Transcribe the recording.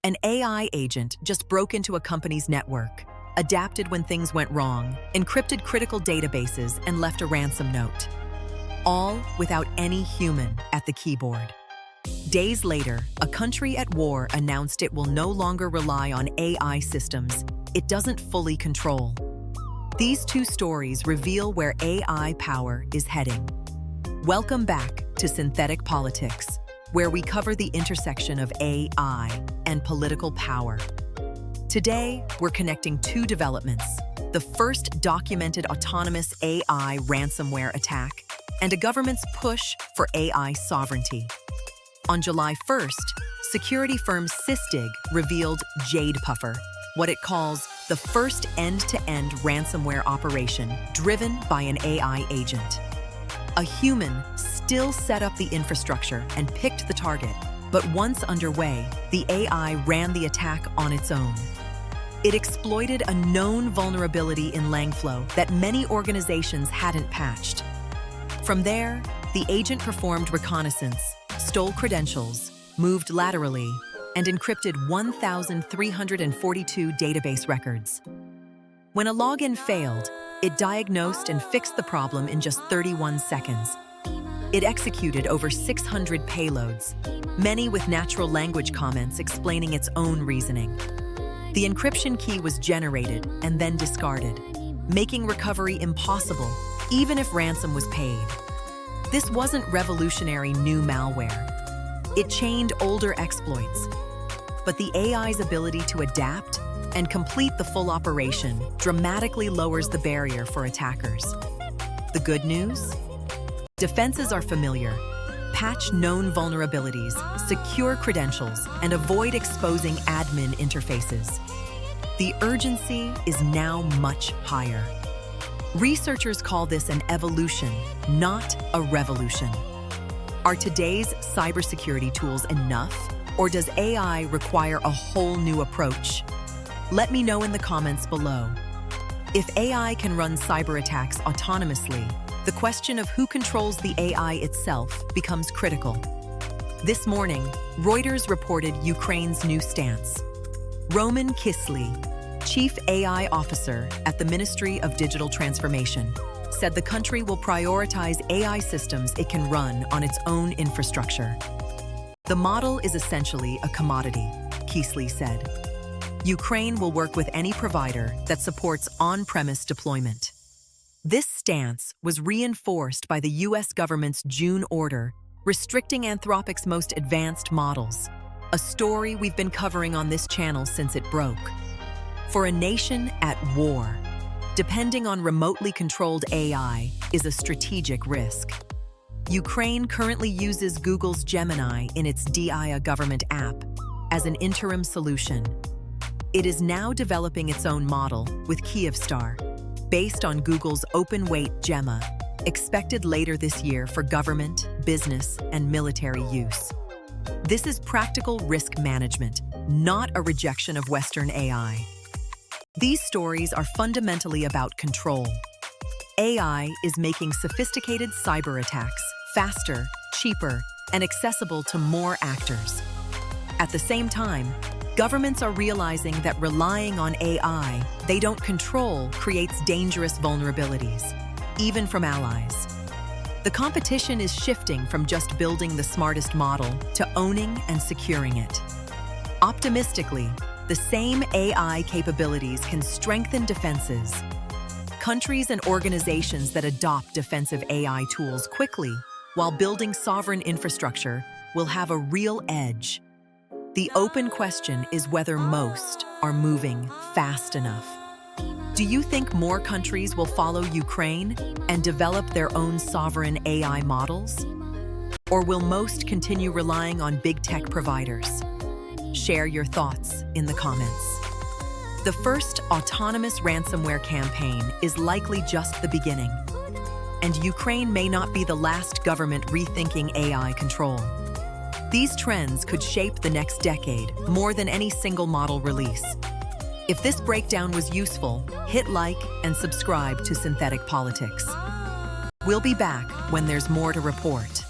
An AI agent just broke into a company's network, adapted when things went wrong, encrypted critical databases, and left a ransom note. All without any human at the keyboard. Days later, a country at war announced it will no longer rely on AI systems it doesn't fully control. These two stories reveal where AI power is heading. Welcome back to Synthetic Politics, where we cover the intersection of AI and political power. Today, we're connecting two developments: the first documented autonomous AI ransomware attack and a government's push for AI sovereignty. On July 1st, security firm Sysdig revealed JADEPUFFER, what it calls the first end-to-end ransomware operation driven by an AI agent. A human still set up the infrastructure and picked the target, but once underway, the AI ran the attack on its own. It exploited a known vulnerability in Langflow that many organizations hadn't patched. From there, the agent performed reconnaissance, stole credentials, moved laterally, and encrypted 1,342 database records. When a login failed, it diagnosed and fixed the problem in just 31 seconds. It executed over 600 payloads, many with natural language comments explaining its own reasoning. The encryption key was generated and then discarded, making recovery impossible, even if ransom was paid. This wasn't revolutionary new malware. It chained older exploits. But the AI's ability to adapt and complete the full operation dramatically lowers the barrier for attackers. The good news? Defenses are familiar. Patch known vulnerabilities, secure credentials, and avoid exposing admin interfaces. The urgency is now much higher. Researchers call this an evolution, not a revolution. Are today's cybersecurity tools enough, or does AI require a whole new approach? Let me know in the comments below. If AI can run cyber attacks autonomously, the question of who controls the AI itself becomes critical. This morning, Reuters reported Ukraine's new stance. Roman Kyslyi, Chief AI Officer at the Ministry of Digital Transformation, said the country will prioritize AI systems it can run on its own infrastructure. The model is essentially a commodity, Kyslyi said. Ukraine will work with any provider that supports on-premise deployment. This stance was reinforced by the US government's June order restricting Anthropic's most advanced models, a story we've been covering on this channel since it broke. For a nation at war, depending on remotely controlled AI is a strategic risk. Ukraine currently uses Google's Gemini in its Diia government app as an interim solution. It is now developing its own model with Kyivstar, based on Google's open-weight Gemma, expected later this year for government, business, and military use. This is practical risk management, not a rejection of Western AI. These stories are fundamentally about control. AI is making sophisticated cyber attacks faster, cheaper, and accessible to more actors. At the same time, governments are realizing that relying on AI they don't control creates dangerous vulnerabilities, even from allies. The competition is shifting from just building the smartest model to owning and securing it. Optimistically, the same AI capabilities can strengthen defenses. Countries and organizations that adopt defensive AI tools quickly while building sovereign infrastructure will have a real edge. The open question is whether most are moving fast enough. Do you think more countries will follow Ukraine and develop their own sovereign AI models? Or will most continue relying on big tech providers? Share your thoughts in the comments. The first autonomous ransomware campaign is likely just the beginning, and Ukraine may not be the last government rethinking AI control. These trends could shape the next decade more than any single model release. If this breakdown was useful, hit like and subscribe to Synthetic Politics. We'll be back when there's more to report.